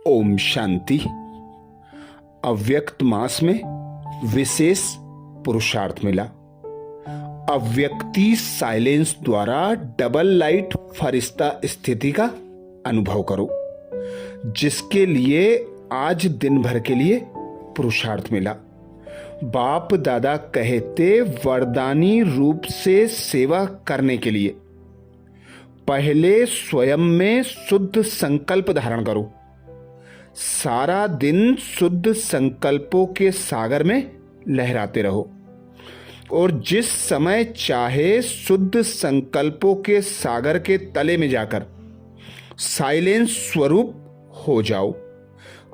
ओम शांति। अव्यक्त मास में विशेष पुरुषार्थ मिला। अव्यक्ति साइलेंस द्वारा डबल लाइट फरिश्ता स्थिति का अनुभव करो, जिसके लिए आज दिन भर के लिए पुरुषार्थ मिला। बाप दादा कहते वरदानी रूप से सेवा करने के लिए पहले स्वयं में शुद्ध संकल्प धारण करो। सारा दिन शुद्ध संकल्पों के सागर में लहराते रहो और जिस समय चाहे शुद्ध संकल्पों के सागर के तले में जाकर साइलेंस स्वरूप हो जाओ।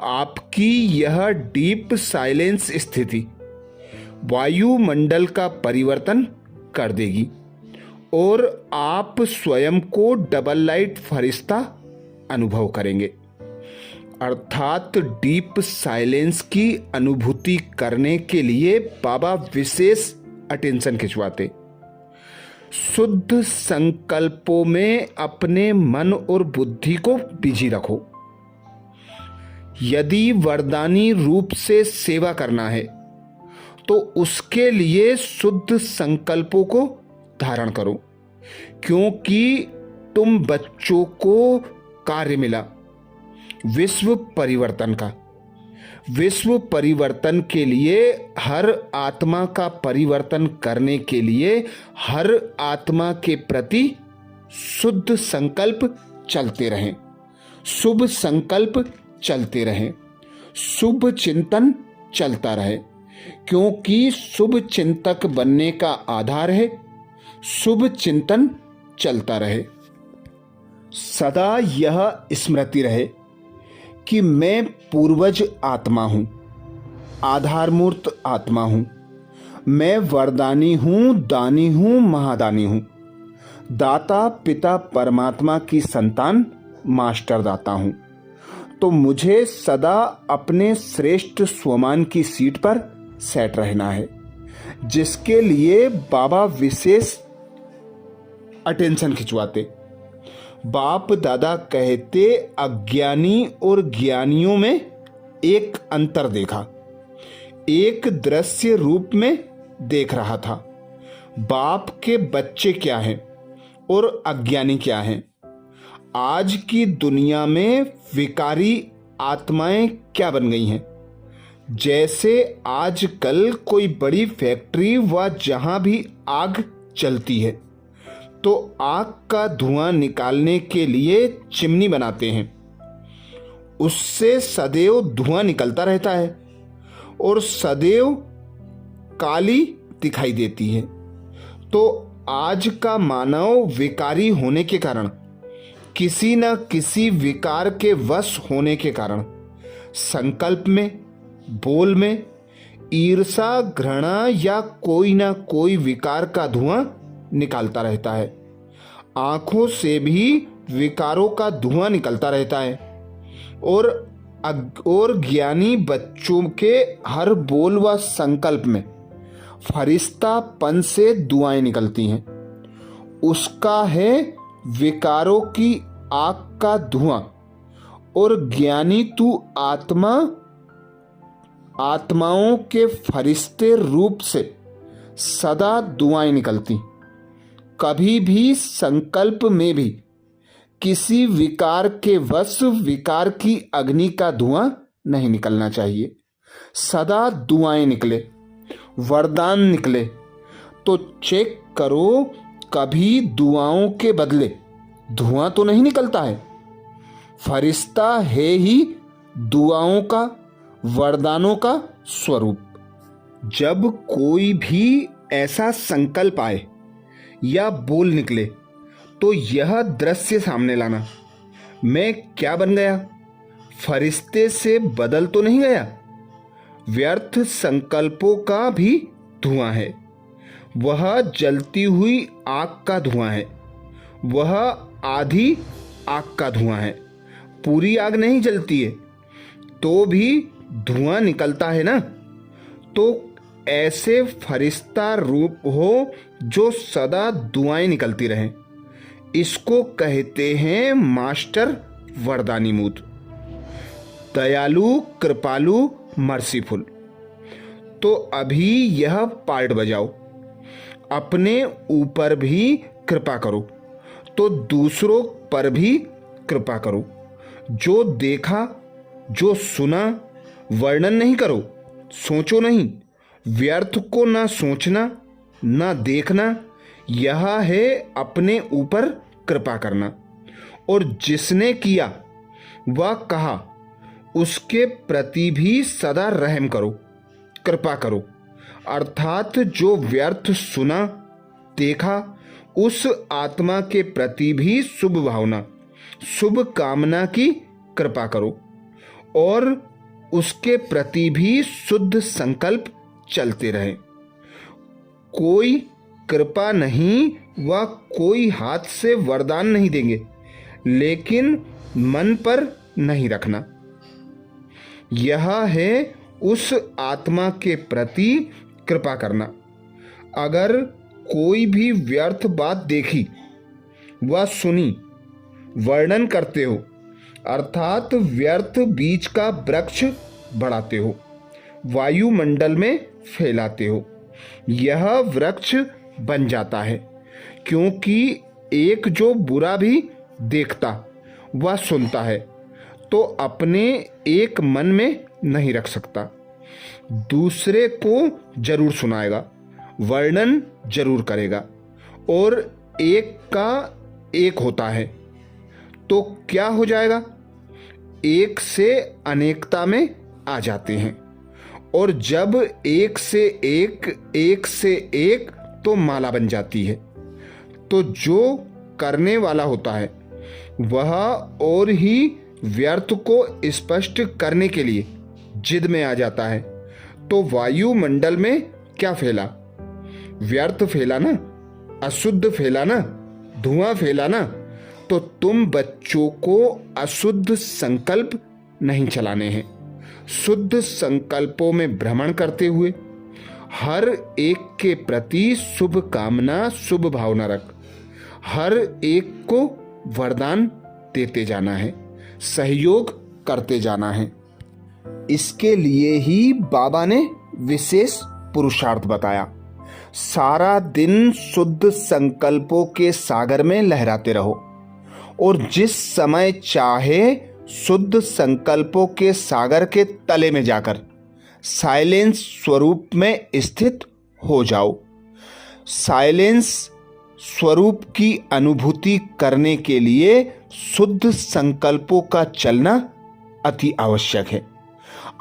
आपकी यह डीप साइलेंस स्थिति वायुमंडल का परिवर्तन कर देगी और आप स्वयं को डबल लाइट फरिश्ता अनुभव करेंगे। अर्थात डीप साइलेंस की अनुभूति करने के लिए बाबा विशेष अटेंशन खिंचवाते। शुद्ध संकल्पों में अपने मन और बुद्धि को बिजी रखो। यदि वरदानी रूप से सेवा करना है तो उसके लिए शुद्ध संकल्पों को धारण करो, क्योंकि तुम बच्चों को कार्य मिला विश्व परिवर्तन का। विश्व परिवर्तन के लिए हर आत्मा का परिवर्तन करने के लिए हर आत्मा के प्रति शुद्ध संकल्प चलते रहें, शुभ संकल्प चलते रहें, शुभ चिंतन चलता रहे, क्योंकि शुभ चिंतक बनने का आधार है शुभ चिंतन चलता रहे। सदा यह स्मृति रहे कि मैं पूर्वज आत्मा हूं, आधारमूर्त आत्मा हूं। मैं वरदानी हूं, दानी हूं, महादानी हूं। दाता पिता परमात्मा की संतान, मास्टर दाता हूं। तो मुझे सदा अपने श्रेष्ठ स्वमान की सीट पर सेट रहना है, जिसके लिए बाबा विशेष अटेंशन खिंचवाते। बाप दादा कहते अज्ञानी और ज्ञानियों में एक अंतर देखा। एक दृश्य रूप में देख रहा था। बाप के बच्चे क्या हैं और अज्ञानी क्या हैं। आज की दुनिया में विकारी आत्माएं क्या बन गई हैं। जैसे आजकल कोई बड़ी फैक्ट्री व जहां भी आग चलती है तो आग का धुआं निकालने के लिए चिमनी बनाते हैं। उससे सदैव धुआं निकलता रहता है और सदैव काली दिखाई देती है। तो आज का मानव विकारी होने के कारण, किसी न किसी विकार के वश होने के कारण संकल्प में, बोल में ईर्षा, घृणा या कोई ना कोई विकार का धुआं निकालता रहता है। आंखों से भी विकारों का धुआं निकलता रहता है और ज्ञानी बच्चों के हर बोल व संकल्प में फरिश्तापन से दुआएं निकलती हैं। उसका है विकारों की आग का धुआं और ज्ञानी तू आत्माओं के फरिश्ते रूप से सदा दुआएं निकलती। कभी भी संकल्प में भी किसी विकार के वश विकार की अग्नि का धुआं नहीं निकलना चाहिए। सदा दुआएं निकले, वरदान निकले। तो चेक करो, कभी दुआओं के बदले धुआं तो नहीं निकलता है। फरिश्ता है ही दुआओं का, वरदानों का स्वरूप। जब कोई भी ऐसा संकल्प आए या बोल निकले तो यह दृश्य सामने लाना, मैं क्या बन गया, फरिश्ते से बदल तो नहीं गया। व्यर्थ संकल्पों का भी धुआं है, वह जलती हुई आग का धुआं है, वह आधी आग का धुआं है। पूरी आग नहीं जलती है तो भी धुआं निकलता है ना। तो ऐसे फरिश्ता रूप हो जो सदा दुआएं निकलती रहें। इसको कहते हैं मास्टर वरदानी मूड। दयालु, कृपालु, मर्सीफुल। तो अभी यह पार्ट बजाओ। अपने ऊपर भी कृपा करो तो दूसरों पर भी कृपा करो। जो देखा, जो सुना, वर्णन नहीं करो, सोचो नहीं। व्यर्थ को ना सोचना, ना देखना, यह है अपने ऊपर कृपा करना। और जिसने किया वह कहा, उसके प्रति भी सदा रहम करो, कृपा करो। अर्थात जो व्यर्थ सुना, देखा, उस आत्मा के प्रति भी शुभ भावना, शुभ कामना की कृपा करो और उसके प्रति भी शुद्ध संकल्प चलते रहे। कोई कृपा नहीं व कोई हाथ से वरदान नहीं देंगे, लेकिन मन पर नहीं रखना। यह है उस आत्मा के प्रति कृपा करना। अगर कोई भी व्यर्थ बात देखी व सुनी, वर्णन करते हो, अर्थात व्यर्थ बीज का वृक्ष बढ़ाते हो, वायुमंडल में फैलाते हो, यह वृक्ष बन जाता है। क्योंकि एक जो बुरा भी देखता व सुनता है तो अपने एक मन में नहीं रख सकता, दूसरे को जरूर सुनाएगा, वर्णन जरूर करेगा। और एक का एक होता है तो क्या हो जाएगा? एक से अनेकता में आ जाते हैं। और जब एक से एक तो माला बन जाती है। तो जो करने वाला होता है वह और ही व्यर्थ को स्पष्ट करने के लिए जिद में आ जाता है। तो वायुमंडल में क्या फैला? व्यर्थ फैला ना, अशुद्ध फैला ना, धुआं फैला ना। तो तुम बच्चों को अशुद्ध संकल्प नहीं चलाने हैं। शुद्ध संकल्पों में भ्रमण करते हुए हर एक के प्रति शुभ कामना, शुभ भावना रख। हर एक को वरदान देते जाना है, सहयोग करते जाना है। इसके लिए ही बाबा ने विशेष पुरुषार्थ बताया। सारा दिन शुद्ध संकल्पों के सागर में लहराते रहो और जिस समय चाहे शुद्ध संकल्पों के सागर के तले में जाकर साइलेंस स्वरूप में स्थित हो जाओ। साइलेंस स्वरूप की अनुभूति करने के लिए शुद्ध संकल्पों का चलना अति आवश्यक है।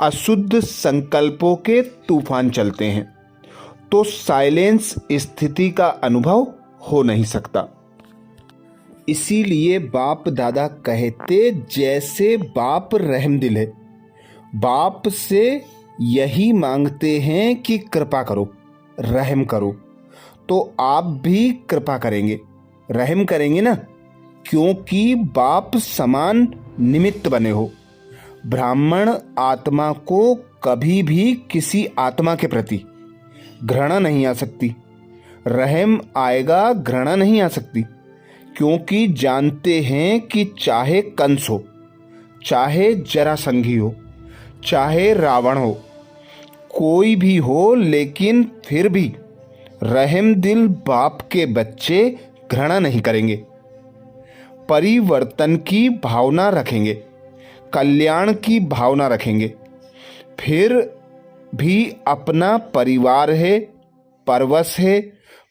अशुद्ध संकल्पों के तूफान चलते हैं तो साइलेंस स्थिति का अनुभव हो नहीं सकता। इसीलिए बाप दादा कहते, जैसे बाप रहमदिल है, बाप से यही मांगते हैं कि कृपा करो, रहम करो। तो आप भी कृपा करेंगे, रहम करेंगे ना, क्योंकि बाप समान निमित्त बने हो। ब्राह्मण आत्मा को कभी भी किसी आत्मा के प्रति घृणा नहीं आ सकती, रहम आएगा, घृणा नहीं आ सकती। क्योंकि जानते हैं कि चाहे कंस हो, चाहे जरासंघी हो, चाहे रावण हो, कोई भी हो, लेकिन फिर भी रहमदिल बाप के बच्चे घृणा नहीं करेंगे, परिवर्तन की भावना रखेंगे, कल्याण की भावना रखेंगे। फिर भी अपना परिवार है, परवश है,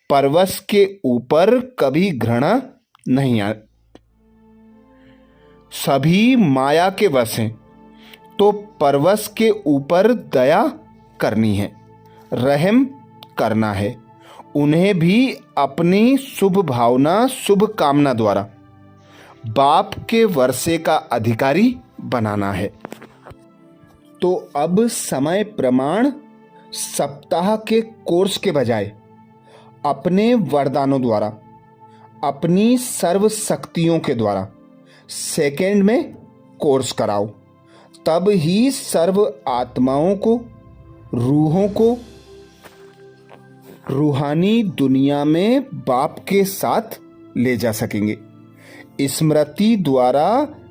परवश के ऊपर कभी घृणा नहीं आ। सभी माया के वश हैं तो परवश के ऊपर दया करनी है, रहम करना है। उन्हें भी अपनी शुभ भावना, शुभ कामना द्वारा बाप के वर्षे का अधिकारी बनाना है। तो अब समय प्रमाण सप्ताह के कोर्स के बजाय अपने वरदानों द्वारा, अपनी सर्व शक्तियों के द्वारा सेकंड में कोर्स कराओ। तब ही सर्व आत्माओं को, रूहों को रूहानी दुनिया में बाप के साथ ले जा सकेंगे। स्मृति द्वारा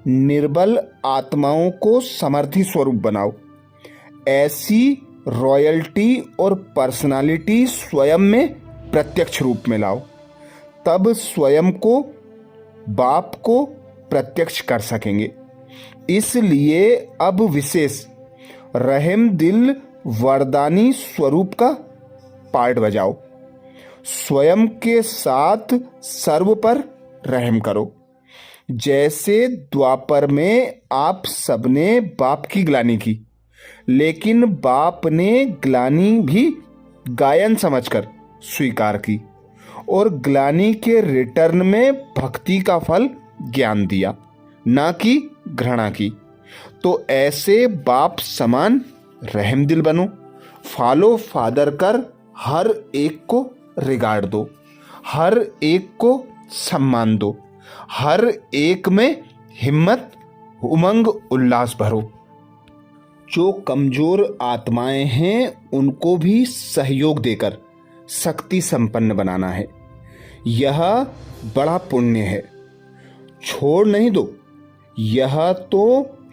निर्बल आत्माओं को समर्थी स्वरूप बनाओ। ऐसी रॉयल्टी और पर्सनालिटी स्वयं में प्रत्यक्ष रूप में लाओ, तब स्वयं को, बाप को प्रत्यक्ष कर सकेंगे। इसलिए अब विशेष रहम दिल वरदानी स्वरूप का पार्ट बजाओ। स्वयं के साथ सर्व पर रहम करो। जैसे द्वापर में आप सबने बाप की ग्लानि की, लेकिन बाप ने ग्लानि भी गायन समझकर स्वीकार की और ग्लानि के रिटर्न में भक्ति का फल ज्ञान दिया, ना कि घृणा की। तो ऐसे बाप समान रहम दिल बनो। फॉलो फादर कर हर एक को रिगार्ड दो, हर एक को सम्मान दो, हर एक में हिम्मत, उमंग, उल्लास भरो। जो कमजोर आत्माएं हैं उनको भी सहयोग देकर शक्ति संपन्न बनाना है। यह बड़ा पुण्य है। छोड़ नहीं दो, यह तो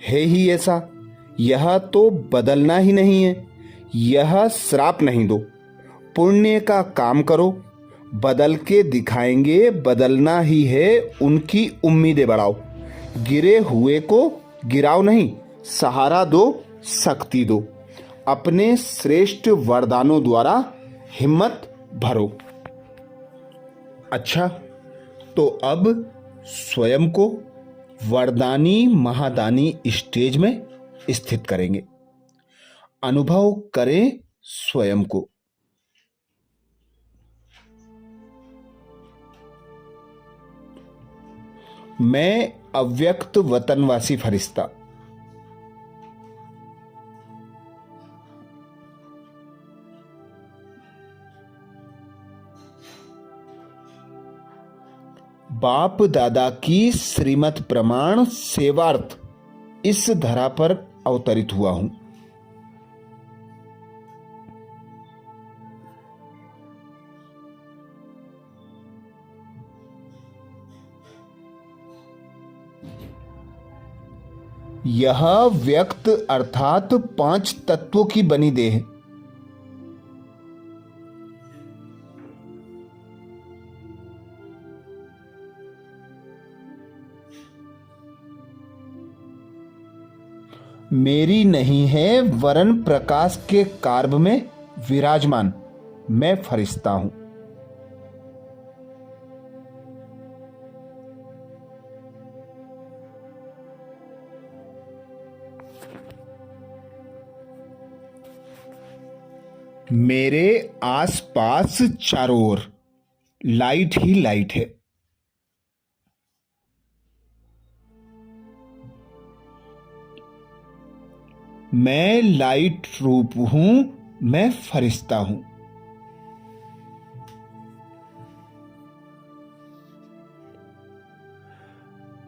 है ही ऐसा, यह तो बदलना ही नहीं है। यह श्राप नहीं दो, पुण्य का काम करो, बदल के दिखाएंगे। बदलना ही है, उनकी उम्मीदें बढ़ाओ। गिरे हुए को गिराओ नहीं, सहारा दो, शक्ति दो। अपने श्रेष्ठ वरदानों द्वारा हिम्मत भरो। अच्छा, तो अब स्वयं को वरदानी महादानी स्टेज में स्थित करेंगे। अनुभव करें स्वयं को। मैं अव्यक्त वतनवासी फरिश्ता, बाप दादा की श्रीमत प्रमाण सेवार्थ इस धरा पर अवतरित हुआ हूं। यह व्यक्त अर्थात 5 तत्वों की बनी देह मेरी नहीं है, वरन प्रकाश के कार्ब में विराजमान मैं फरिश्ता हूं। मेरे आसपास चारों ओर लाइट ही लाइट है। मैं लाइट रूप हूं, मैं फरिश्ता हूं।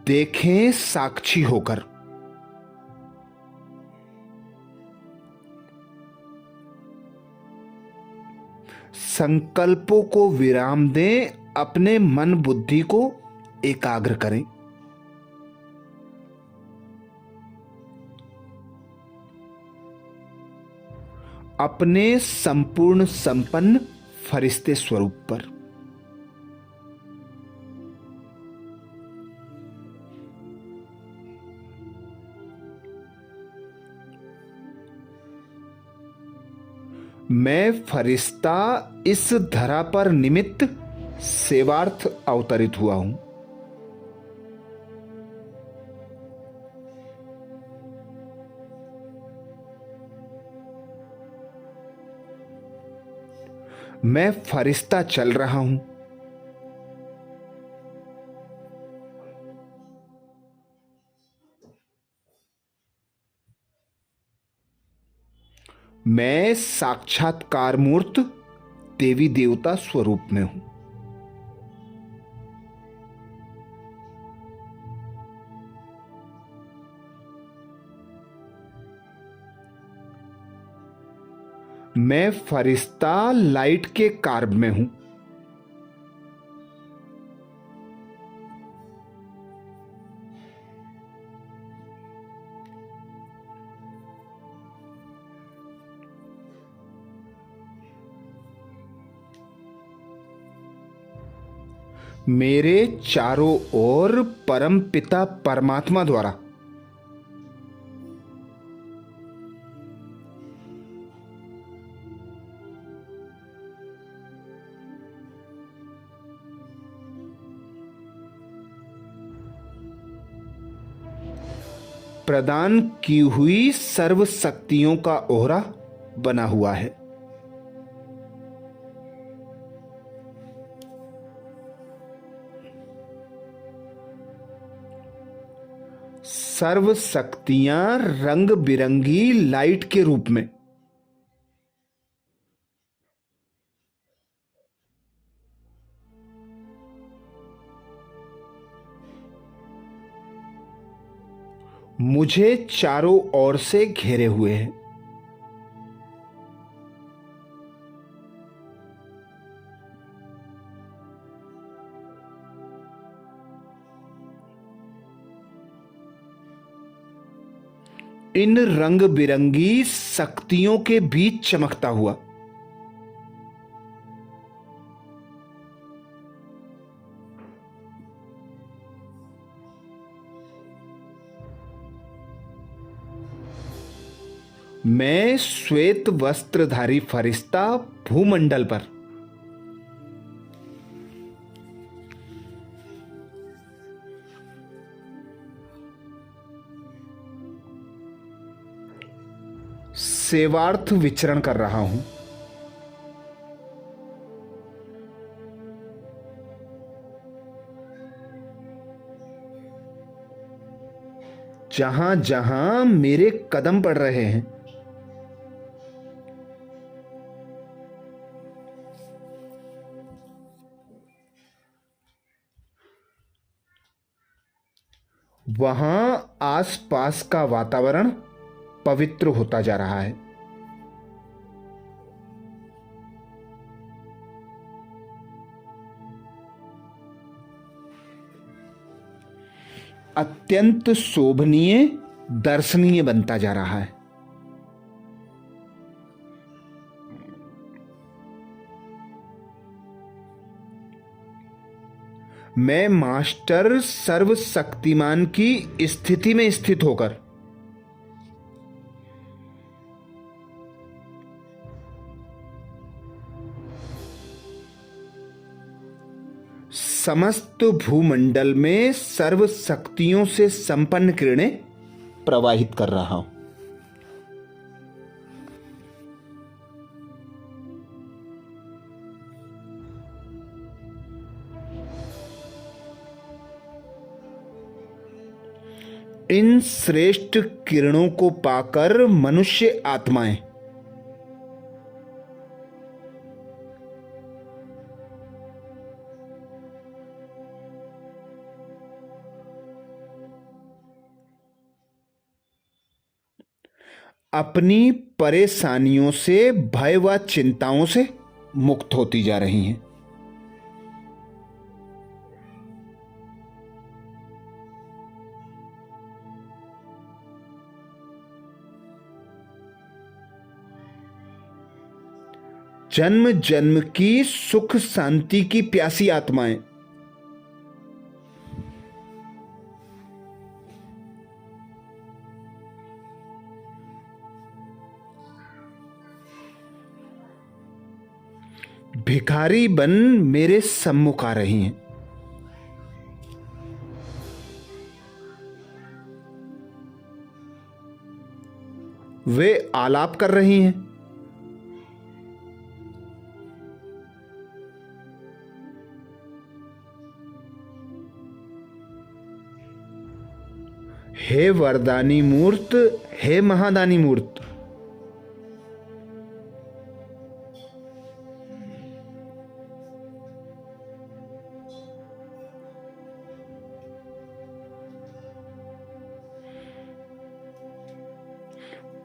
देखें साक्षी होकर। संकल्पों को विराम दें, अपने मन बुद्धि को एकाग्र करें। अपने संपूर्ण संपन्न फरिश्ते स्वरूप पर। मैं फरिश्ता इस धरा पर निमित्त सेवार्थ अवतरित हुआ हूं। मैं फरिश्ता चल रहा हूं। मैं साक्षात्कार मूर्त देवी देवता स्वरूप में हूं। मैं फरिश्ता लाइट के कार्ब में हूं। मेरे चारों ओर परम पिता परमात्मा द्वारा प्रदान की हुई सर्व शक्तियों का ओहरा बना हुआ है। सर्व शक्तियां रंग बिरंगी लाइट के रूप में मुझे चारों ओर से घेरे हुए हैं। इन रंग बिरंगी शक्तियों के बीच चमकता हुआ मैं श्वेत वस्त्रधारी फरिश्ता भूमंडल पर सेवार्थ विचरण कर रहा हूं। जहां जहां मेरे कदम पड़ रहे हैं वहां आसपास का वातावरण पवित्र होता जा रहा है। अत्यंत शोभनीय दर्शनीय बनता जा रहा है। मैं मास्टर सर्वशक्तिमान की स्थिति में स्थित होकर समस्त भूमंडल में सर्व शक्तियों से संपन्न किरणें प्रवाहित कर रहा हूं। इन श्रेष्ठ किरणों को पाकर मनुष्य आत्माएं अपनी परेशानियों से, भय व चिंताओं से मुक्त होती जा रही हैं। जन्म जन्म की सुख शांति की प्यासी आत्माएं भिखारी बन मेरे सम्मुख आ रही हैं। वे आलाप कर रही हैं। हे वरदानी मूर्त, हे महादानी मूर्त,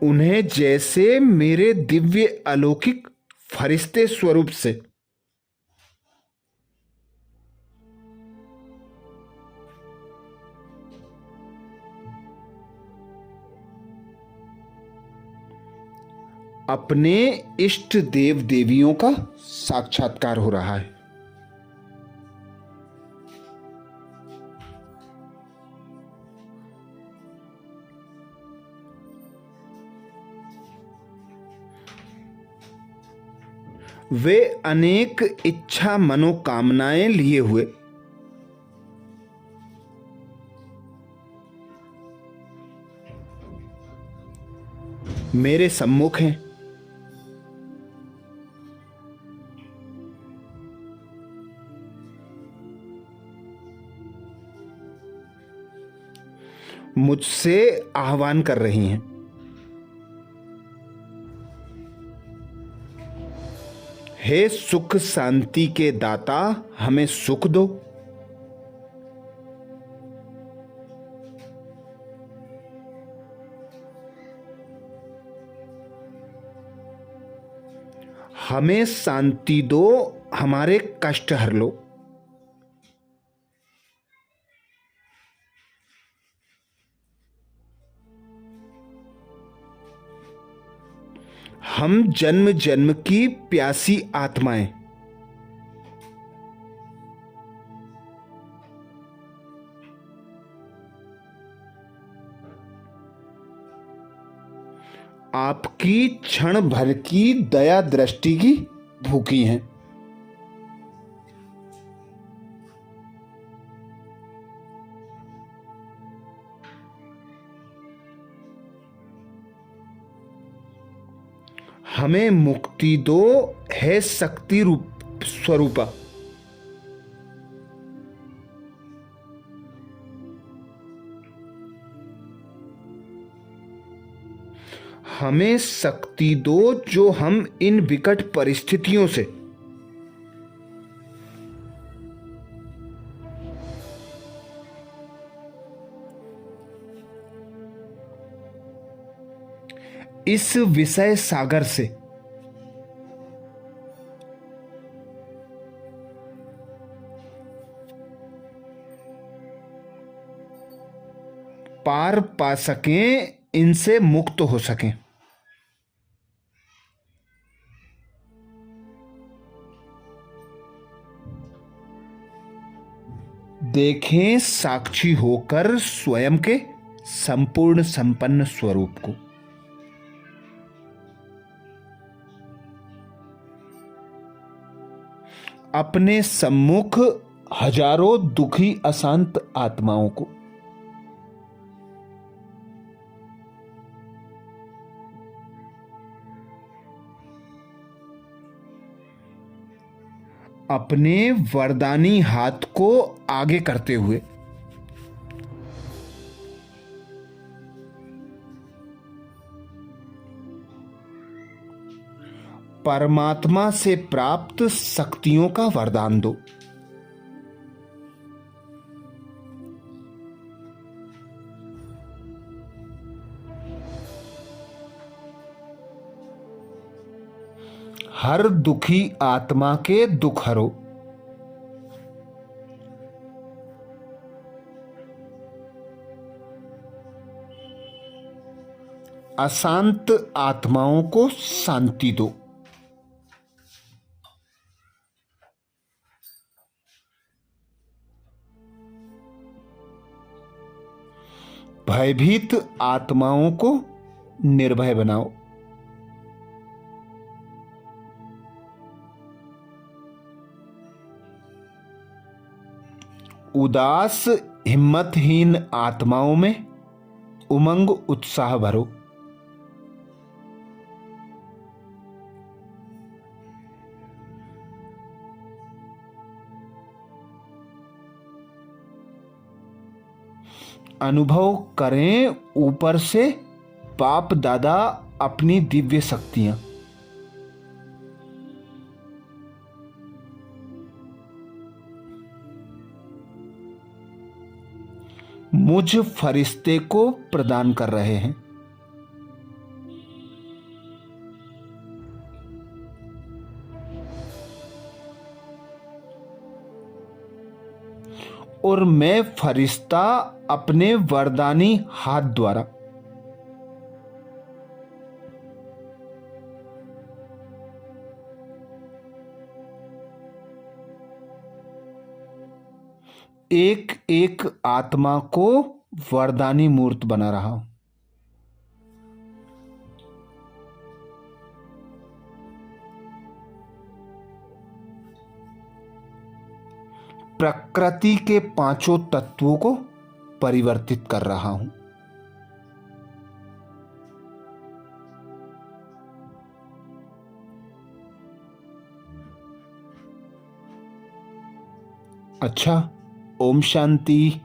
उन्हें जैसे मेरे दिव्य अलौकिक फरिश्ते स्वरूप से अपने इष्ट देव देवियों का साक्षात्कार हो रहा है। वे अनेक इच्छा मनोकामनाएं लिए हुए मेरे सम्मुख हैं। मुझसे आह्वान कर रही हैं। हे सुख शांति के दाता, हमें सुख दो। हमें शांति दो, हमारे कष्ट हर लो। हम जन्म जन्म की प्यासी आत्माएं, आपकी क्षण भर की दया दृष्टि की भूखी हैं। हमें मुक्ति दो, है शक्ति रूप स्वरूपा। हमें शक्ति दो जो हम इन विकट परिस्थितियों से इस विषय सागर से पार पा सकें, इनसे मुक्त हो सकें। देखें साक्षी होकर स्वयं के संपूर्ण संपन्न स्वरूप को। अपने सम्मुख हजारों दुखी अशांत आत्माओं को अपने वरदानी हाथ को आगे करते हुए परमात्मा से प्राप्त शक्तियों का वरदान दो। हर दुखी आत्मा के दुख हरो। अशांत आत्माओं को शांति दो। भयभीत आत्माओं को निर्भय बनाओ। उदास हिम्मतहीन आत्माओं में उमंग उत्साह भरो। अनुभव करें ऊपर से बाप दादा अपनी दिव्य शक्तियां। मुझ फरिश्ते को प्रदान कर रहे हैं। और मैं फरिश्ता अपने वरदानी हाथ द्वारा एक एक आत्मा को वरदानी मूर्त बना रहा हूं। प्रकृति के पांचों तत्वों को परिवर्तित कर रहा हूं। अच्छा, ओम शांति।